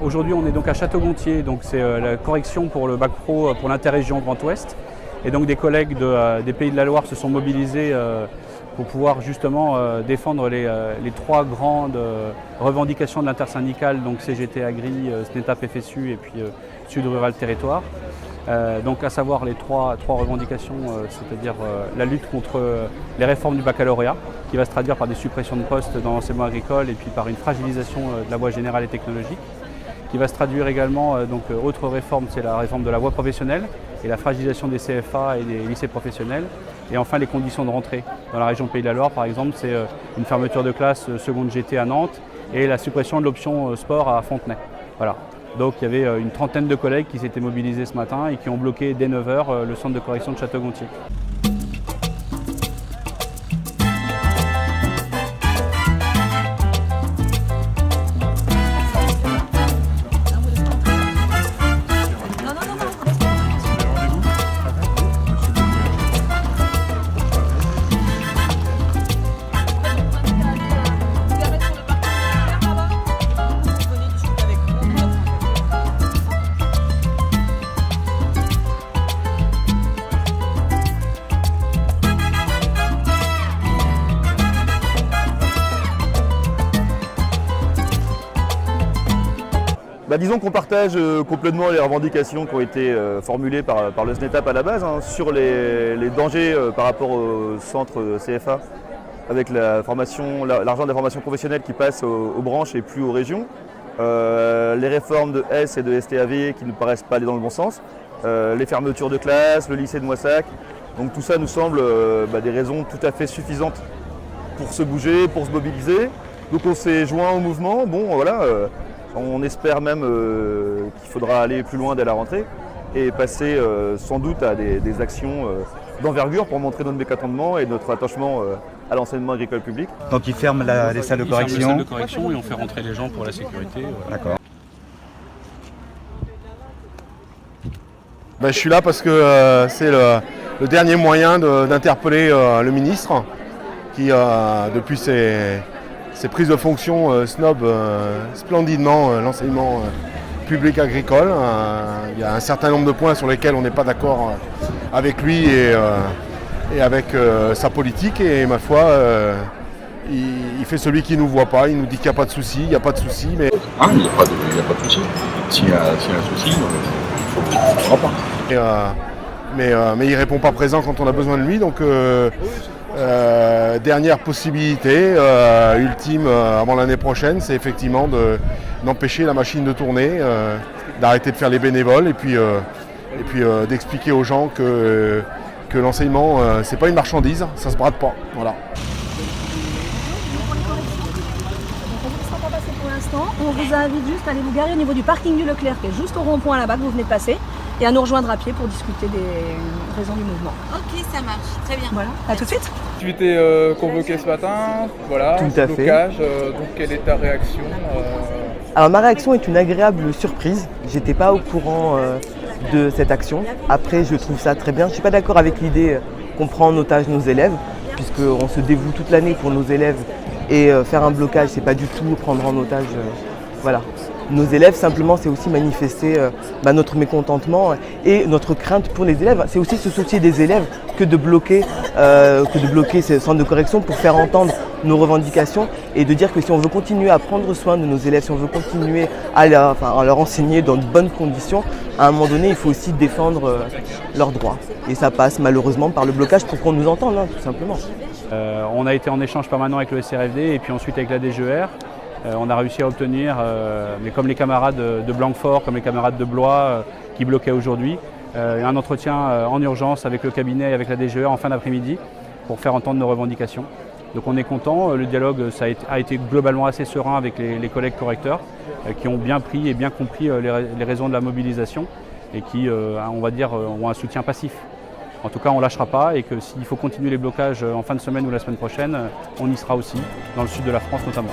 Aujourd'hui, on est donc à Château-Gontier, donc c'est la correction pour le bac pro pour l'interrégion Grand Ouest. Et donc des collègues des Pays de la Loire se sont mobilisés pour pouvoir justement défendre les trois grandes revendications de l'intersyndicale, donc CGT Agri, SNETAP FSU et puis Sud Rural Territoire. Donc à savoir les trois revendications, c'est-à-dire la lutte contre les réformes du baccalauréat, qui va se traduire par des suppressions de postes dans l'enseignement agricole et puis par une fragilisation de la voie générale et technologique, qui va se traduire également, autre réforme, c'est la réforme de la voie professionnelle et la fragilisation des CFA et des lycées professionnels. Et enfin les conditions de rentrée. Dans la région Pays de la Loire, par exemple, c'est une fermeture de classe seconde GT à Nantes et la suppression de l'option sport à Fontenay. Voilà. Donc il y avait une trentaine de collègues qui s'étaient mobilisés ce matin et qui ont bloqué dès 9 h le centre de correction de Château-Gontier. Disons qu'on partage complètement les revendications qui ont été formulées par le SNETAP à la base sur les dangers par rapport au centre CFA avec l'argent de la formation professionnelle qui passe aux branches et plus aux régions, les réformes de S et de STAV qui ne paraissent pas aller dans le bon sens, les fermetures de classes, le lycée de Moissac. Donc tout ça nous semble des raisons tout à fait suffisantes pour se bouger, pour se mobiliser. Donc on s'est joint au mouvement. Bon voilà. On espère même qu'il faudra aller plus loin dès la rentrée et passer sans doute à des actions d'envergure pour montrer notre mécontentement et notre attachement à l'enseignement agricole public. Donc ils ferment les salles de correction. Ils ferment les salles de correction et on fait rentrer les gens pour la sécurité. D'accord. Je suis là parce que c'est le dernier moyen d'interpeller le ministre qui, depuis ses prises de fonction, snob splendidement l'enseignement public agricole. Il y a un certain nombre de points sur lesquels on n'est pas d'accord avec lui et avec sa politique. Et ma foi, il fait celui qui ne nous voit pas. Il nous dit qu'il n'y a pas de souci, il n'y a pas de souci. Mais... il n'y a pas de souci. S'il y a un souci, il ne fera pas. Mais il ne répond pas présent quand on a besoin de lui. Donc, dernière possibilité, ultime avant l'année prochaine, c'est effectivement d'empêcher la machine de tourner, d'arrêter de faire les bénévoles et puis d'expliquer aux gens que l'enseignement, c'est pas une marchandise, ça se brade pas. Voilà. On vous invite juste à aller vous garer au niveau du parking du Leclerc qui est juste au rond-point là-bas que vous venez de passer et à nous rejoindre à pied pour discuter des raisons du mouvement. Ok, ça marche, très bien. Voilà, à tout de suite. Tu étais convoqué ce matin, voilà, tout à blocage, donc quelle est ta réaction Alors ma réaction est une agréable surprise, j'étais pas au courant de cette action. Après je trouve ça très bien, je suis pas d'accord avec l'idée qu'on prend en otage nos élèves, puisqu'on se dévoue toute l'année pour nos élèves et faire un blocage c'est pas du tout prendre en otage voilà. Nos élèves, simplement, c'est aussi manifester notre mécontentement et notre crainte pour les élèves. C'est aussi se soucier des élèves que de bloquer ces centres de correction pour faire entendre nos revendications et de dire que si on veut continuer à prendre soin de nos élèves, si on veut continuer à leur enseigner dans de bonnes conditions, à un moment donné, il faut aussi défendre leurs droits. Et ça passe malheureusement par le blocage pour qu'on nous entende, tout simplement. On a été en échange permanent avec le SRFD et puis ensuite avec la DGER. On a réussi à obtenir, mais comme les camarades de Blanquefort, comme les camarades de Blois qui bloquaient aujourd'hui, un entretien en urgence avec le cabinet et avec la DGE en fin d'après-midi pour faire entendre nos revendications. Donc on est content, le dialogue a été globalement assez serein avec les collègues correcteurs qui ont bien pris et bien compris les raisons de la mobilisation et qui, on va dire, ont un soutien passif. En tout cas, on ne lâchera pas et que s'il faut continuer les blocages en fin de semaine ou la semaine prochaine, on y sera aussi, dans le sud de la France notamment.